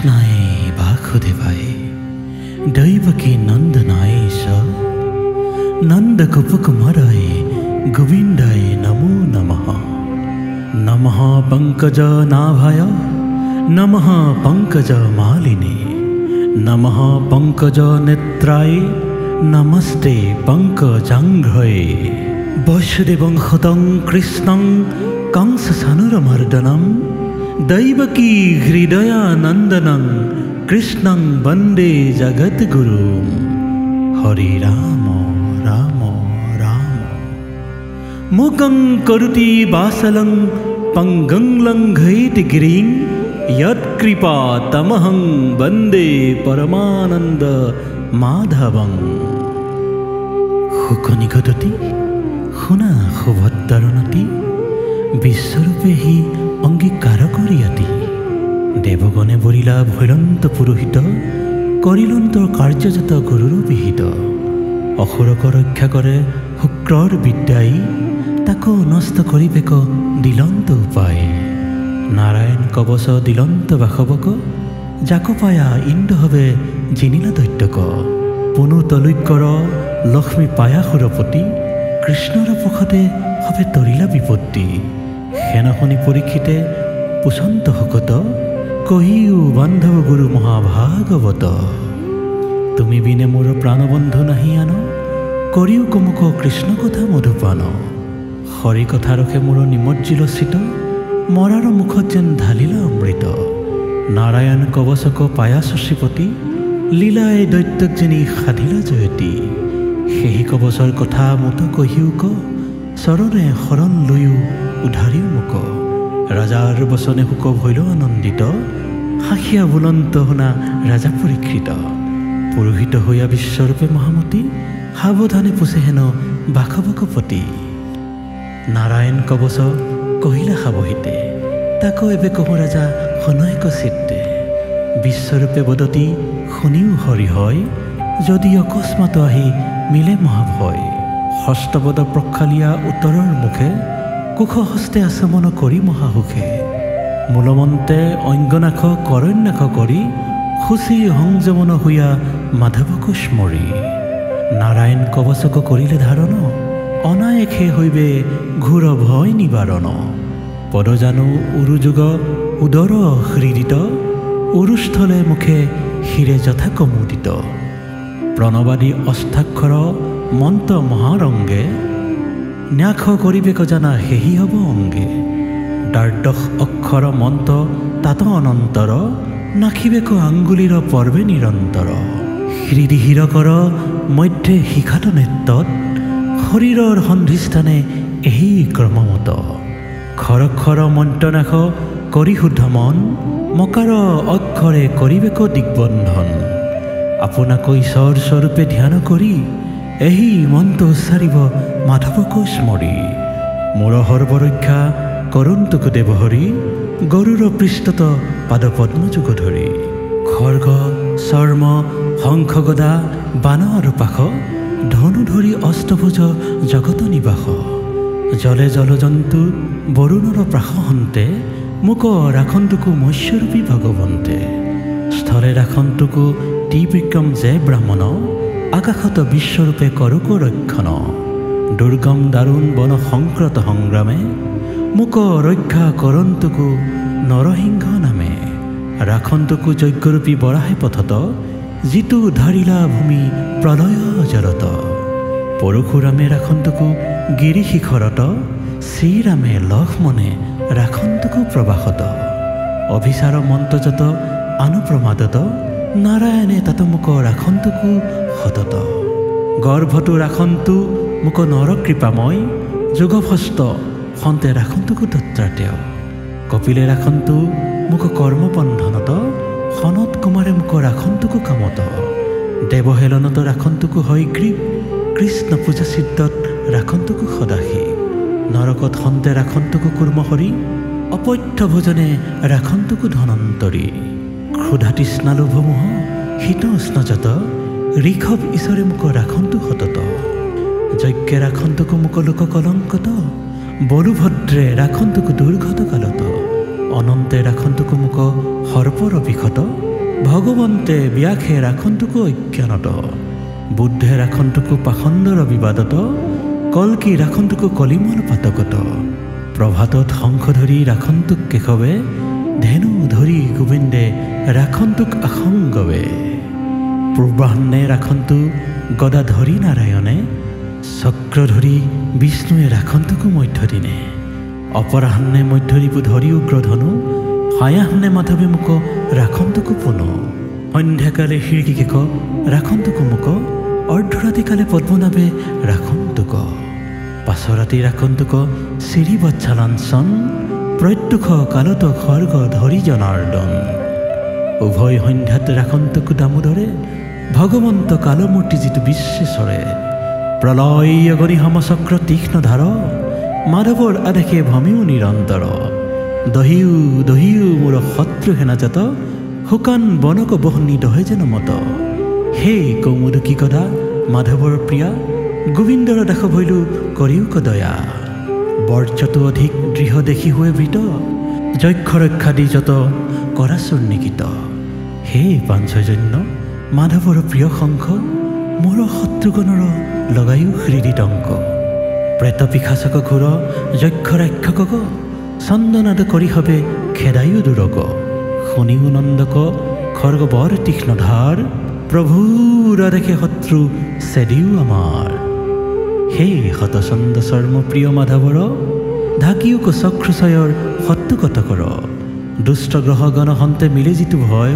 कृष्णाय वासुदेवाय दैवकी नंदनाय च नंदगोपकुमाराय गोविंदाय नमो नमः। नमः पंकजनाभाय नमः पंकजमालिने नमः पंकजनेत्राय नमस्ते पंकजांघ्रये। वसुदेवं हतं कृष्णं कंसचाणूरमर्दनं दैवकी हृदयानंदनं कृष्णं वंदे जगद्गुरुं। हरे राम राम राम। मूकं करोति वाचालं पंगुं लंघयति गिरिं यत्कृपातमहं वंदे परमानंद माधवं। हुकनिगदति हुना शुभोत्तरणति विश्वरूपे हि अंगीकार करियाति। देवगणे बरिला भैरंत पुरोहित करिलंतर कार्यजत गुरुर विहित। असुरक रक्षा करे शुक्रर विद्याई ताको नष्ट करिबेक दिलंत उपाय। नारायण कवच दिलंत बासवक जाको पाया इंद्र हवे जिनिला दैत्यक। पुनु तलुक्कर लक्ष्मी पाया सुरपति कृष्णर प्रसादे हवे तरिला विपत्ति। सेनाशनी परीक्षिते पुषंत हुकत कहिउ बांधव गुरु महाभागवत। तुमी बिने मोर प्राणबंधु नहीं आन करिउ कमुक कृष्ण कथा मधुपान। हरि कथा रखे मोर निमज्जिल शीत मरार मुख जेन ढालिला अमृत। नारायण कवचक पाया शशीपति लीलाए दैत्यक जेनी साधिला जयती। सेहि कवचर कथा मत कहिउ क चरणे शरण लयु उधारिउ मुक। राजार बचने हुक भैल आनंदित हासिया बुलंत हुना राजा परीक्षित। पुरोहित होया विश्वरूपे महामती सावधाने पुछे हेन बासवकपति। नारायण कवच कहिला सावहिते ताको एबे कहु राजा हनयक चित्ते। विश्वरूपे बदती शुनिउ हरि हय यदि अकस्मात आहि मिले महाभय। हस्तपद प्रक्षालिया उत्तरर मुखे कुश हस्ते आचमन करी महासुखे। मूलमन्ते अंगनाख करन्याख करी खुशी संयमन हुआ माधवक स्मरी। नारायण कवचक करिले धारण अनायसे हईबे घोर भय निवारण। पदजानु उरुजुग उदर हृदित उरुस्थले मुखे शिरे यथा कमुदित। प्रणवादी अष्टाक्षर मंत्र महारंगे न्याख करिबेक जाना हेहि हब अंगे। द्वादश अक्षर मंत्र तात अनंतर नाखिबेक आंगुलिर पर्वे निरंतर। हृदि हिरकर मध्य शिखात नेत्रत शरीरर सन्धिस्थाने एहि क्रममत। खरक्षर मंत्रनाख करि शुद्धमन मकार अक्षरे करिबेक दिग्बंधन। आपनाक ईश्वर स्वरूपे ध्यान करी एहि मंत्र उच्चारिब माधवक स्मरी। मोर सर्वरक्षा करन्तुक देवहरि गरुर पृष्ठत पादपद्म जुग धरी। खर्ग चर्म शंख गदा बाण और पाख धनु धरी अष्टभुज जगत निवास। जले जलजंतु बरुणर प्रासहन्ते मुक राखन्तुकु मत्स्यरूपी भगवन्ते। स्थले राखन्तुकु त्रिविक्रम जय ब्राह्मण आकाशत विश्वरूपे करुक रक्षण। दुर्गम दारुण बन संक्रत संग्रामे मुक रक्षा करन्तुकु नरसिंह नामे। राखन्तुकु यज्ञरूपी बराहे पथत जितु धारिला भूमि प्रलय जरत। परशुरामे राखन्तुकु गिरि शिखरत श्रीरामे लक्ष्मणे राखन्तुकु प्रवासत। अभिसार मंत्रजत अनुप्रमादत नारायणे तात मुक राखन्तुकु हतत। गर्भतु राखन्तु मुक नर कृपामय जोगभस्त हन्ते राखन्तुकु दत्तात्रेय। कपिले राखन्तु मुक कर्मबन्धनत सनत कुमारे मुक राखन्तुकु कामत। देवहेलनत राखन्तुकु हयग्रीव कृष्ण पूजा सिद्धत राखन्तुकु सदाहि। नरकत हन्ते राखन्तुकु कुर्महरि अपत्य भोजने राखन्तुकु धनन्तरी। क्षुधा तृष्णा लोभमोह शीत उष्णजत ऋषभ ईश्वरे मुक राखन्तु हतत। यज्ञे राखन्तुकु मुक लोक कलंकत बलुभद्रे राखन्तुकु दुर्घत कालत। अनन्ते राखन्तुकु मुक सर्पर विखत ভগৱন্তে ব্যাসে ৰাখন্তকো অজ্ঞানত বুদ্ধে ৰাখন্তকো পাখণ্ডৰ বিবাদত কল্কি ৰাখন্তকো কলিমল পাতকত প্ৰভাতত শংখ ধৰি ৰাখন্তক কেশৱে ধেনু ধৰি গোবিন্দে ৰাখন্তক আসংগৱে পূৰ্বাহ্নে ৰাখন্তু গদা ধৰি নাৰায়ণে চক্ৰ ধৰি বিষ্ণুৱে ৰাখন্তকো মধ্যদিনে অপৰাহ্নে মধ্যৰিপু ধৰি উগ্ৰধনু সায়াহ্নে মাধৱী মুখ ৰাখন্তকো পুনো সন্ধ্যাকালে হীৰ্গিকেক ৰাখন্তকো মুখ অৰ্ধৰাতিকালে পদ্মনাভে ৰাখন্তক পাছৰাতি ৰাখন্তক শ্ৰীবৎসালাঞ্চন প্ৰত্যুষ কালত খৰ্গ ধৰি জনাৰ্দন উভয় সন্ধ্যাত ৰাখন্তকো দামোদৰে ভগৱন্ত কালমূৰ্তি যিটো বিশ্বেশ্বৰে প্ৰলয় অগনি সমচক্ৰ তীক্ষ্ণ ধাৰ মাধৱৰ আদেশে ভমিও নিৰন্তৰ দহিও দহিও মোৰ শত্ৰু সেনাজাত শুকান বনক বহনি দহে যেন মত হে কৌমুদকী কদা মাধৱৰ প্ৰিয়া গোবিন্দৰ দাস ভৈলো কৰিও দয়া বৰ্জতো অধিক দৃঢ় দেখি হৈ বৃত যক্ষ ৰক্ষা দি যত কৰাচুৰ নিকিত হে পাঞ্চজন্য মাধৱৰ প্ৰিয় শংখ মোৰ শত্ৰুগণৰ লগায়ো হৃদিতংক প্ৰেত পিশাচক ঘোৰ যক্ষ ৰাক্ষকক চন্দনাদ কৰি হবে খেদায়ো দূৰক শুনিও নন্দক খৰ্গ বৰ তীক্ষ্ণ ধাৰ প্ৰভুৰ আদেশে শত্ৰু চেদিও আমাৰ হে শতচন্দ চৰ্ম প্ৰিয় মাধৱৰ ঢাকিও চক্ৰচয়ৰ শত্ৰুকত কৰ দুষ্ট গ্ৰহগণ হন্তে মিলে যিটো ভয়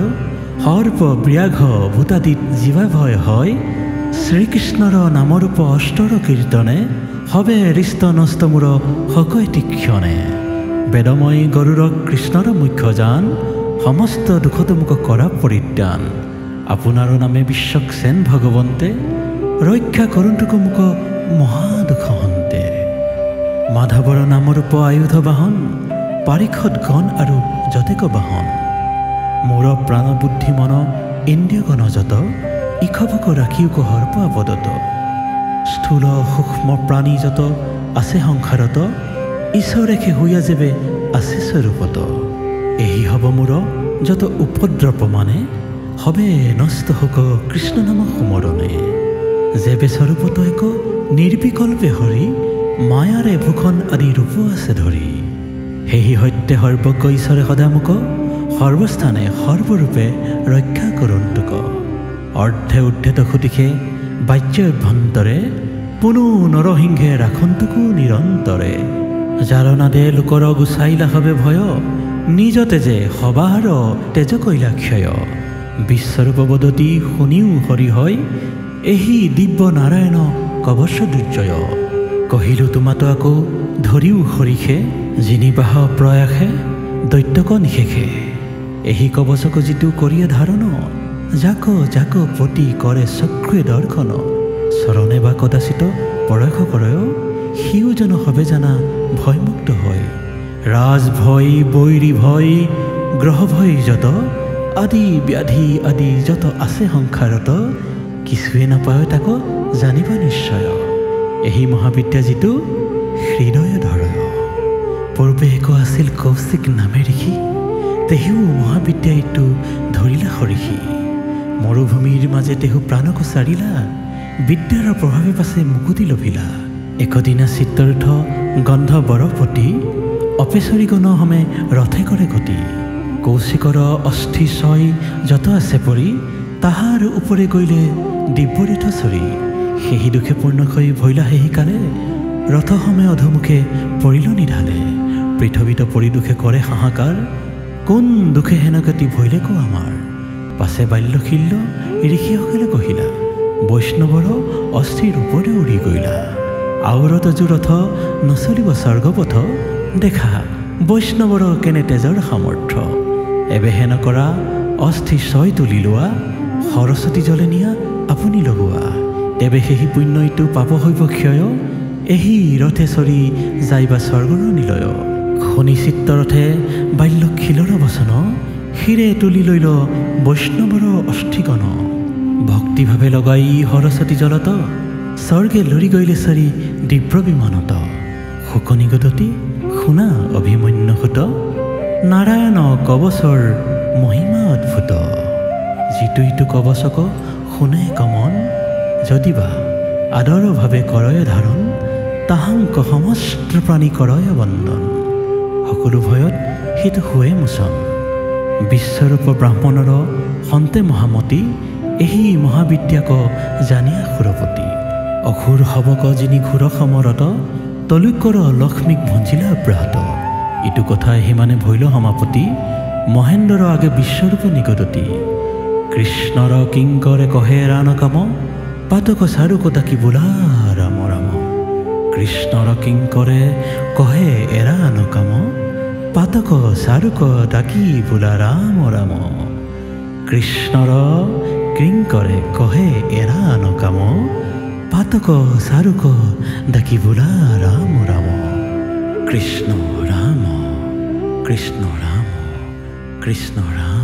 সৰ্প ব্যাঘ ভূতাদিত জীৱা ভয় হয় শ্ৰীকৃষ্ণৰ নামৰূপ অষ্টৰ কীৰ্তনে হবে হৃষ্ট নষ্ট মূৰ সকয় তীক্ষণে বেদময় গৰুড়ক কৃষ্ণৰ মুখ্য জান সমস্ত দুখত মুখ কৰা পৰিত্ৰাণ আপোনাৰ নামে বিশ্বক সেন ভগৱন্তে ৰক্ষা কৰোঁতোক মুখ মহাদুখ হন্তে মাধৱৰ নামৰূপ আয়ুধ বাহন পাৰিষদ গণ আৰু যতেক বাহন মোৰ প্ৰাণ বুদ্ধি মন ইন্দ্ৰিয়গণ যত ইখভক ৰাখিও সৰ্প আবদত স্থূল সূক্ষ্ম প্ৰাণী যত আছে সংসাৰত ঈশ্বৰেখে হৈয়া যেবে আছে স্বৰূপত এহি হব মোৰ যত উপদ্ৰৱ মানে হবে নষ্ট হোক কৃষ্ণ নাম সুমৰণে যেবে স্বৰূপত এক নিৰ্বিকল্পে হৰি মায়াৰে ভূষণ আদি ৰূপ আছে ধৰি সেহি সত্যে সৰ্বজ্ঞ ঈশ্বৰে সদা মোক সৰ্বস্থানে সৰ্বৰূপে ৰক্ষা কৰোঁতোক অৰ্ধে উদ্ধেত সুদিশে বাহ্য অভ্যন্তৰে পুনু নৰসিংহে ৰাখন্তকো নিৰন্তৰে জাৰনাদে লোকৰ গুচাইলা হবে ভয় নিজতে যে সবাৰ তেজ কৈলা ক্ষয় বিশ্বৰূপ বদতি শুনিও হৰি হয় এহি দিব্য নাৰায়ণ কবচ দুৰ্জয় কহিলো তোমাতো আকৌ ধৰিও হৰিষে জিনিবাহ প্ৰয়াসে দৈত্যক নিশেষে এহি কবচক যিটো কৰিয়ে ধাৰণ যাক যাক পতি কৰে চক্ৰে দৰ্শন চৰণে বা কদাচিত পৰশ কৰয় সিও জন হবে জানা ভয়মুক্ত হয় ৰাজ ভয় বৈৰী ভয় গ্ৰহ ভয় যত আদি ব্যাধি আদি যত আছে সংসাৰত কিছুৱে নাপায় তাক জানিবা নিশ্চয় এহি মহাবিদ্যা যিটো হৃদয় ধৰয় পূৰ্বে এক আছিল কৌশিক নামে ঋষি তেহিও মহাবিদ্যা এইটো ধৰিলা সৰিষি মৰুভূমিৰ মাজে তেহু প্ৰাণক চাৰিলা বিদ্যাৰ প্ৰভাৱে পাছে মুকুতি লভিলা একদিনা চিত্তৰ্থ গন্ধ বৰপতি অপেচৰীগণ হমে ৰথে কৰে গতি কৌশিকৰ অস্থি ছয় যত আছে পৰি তাহাৰ উপৰে গৈ দিব্যতীৰ্থ চৰি সেহি দুখে পূৰ্ণকৈ ভৈলা সেহি কালে ৰথসমে অধমুখে পৰিল নিধালে পৃথিৱীত পৰি দুখে কৰে হাহাকাৰ কোন দুখে হেনগতি ভৈলে কো আমাৰ পাছে বাল্যশিল্য ঋষিসকলে কহিলা বৈষ্ণৱৰ অস্থিৰ ওপৰে উৰি গইলা আউৰত জুৰথ নচলিব স্বৰ্গপথ দেখা বৈষ্ণৱৰ কেনে তেজৰ সামৰ্থ্য এবেহে নকৰা অস্থি ছয় তুলি লোৱা সৰস্বতী জলে নিয়া আপুনি লগোৱা তেবে সেহি পুণ্যইটো পাপ হৈব ক্ষয় এহি ৰথে চৰি যাইবা স্বৰ্গৰ নিলয় খনি চিত্তৰথে বাল্যশিলৰ বচন শিৰে তুলি লৈল বৈষ্ণৱৰ অস্থিগণ ভক্তিভাৱে লগাই সৰস্বতী জলত স্বৰ্গে লৰি গইলে চৰি দিব্য বিমানত শুকনি গদতি শুনা অভিমন্যুসুত নাৰায়ণ কবচৰ মহিমা অদ্ভুত যিটো ইটো কবচক শুনে কমন যদিবা আদৰভাৱে কৰয় ধাৰণ তাহাংক সমস্ত প্ৰাণী কৰয় বন্দন সকলো ভয়ত সেইটো শুৱে মোচন বিশ্বৰূপ ব্ৰাহ্মণৰ সন্তে মহামতী এই মহাবিদ্যাক জানিয়া সুৰপতি অসুৰ হবক যিনি ঘূৰ সমৰত তলুকৰ লক্ষ্মীক ভঞ্জিলা অব্যাহত ইটো কথা সিমানে ভৈল সমাপতি মহেন্দ্ৰৰ আগে বিশ্বৰূপ নিগদতি কৃষ্ণৰ কিংকৰে কহে ৰাণ কাম পাতক চাৰুক ডাকি বোলা ৰাম ৰাম কৃষ্ণৰ কিংকৰে কহে এৰাণ কাম পাতক চাৰুক ডাকি বোলা ৰাম ৰাম কৃষ্ণৰ কিংকৰে কহে এৰাণ কাম পাতক চাৰুক ডাকি বোলা ৰাম ৰাম কৃষ্ণ ৰাম কৃষ্ণ ৰাম কৃষ্ণ ৰাম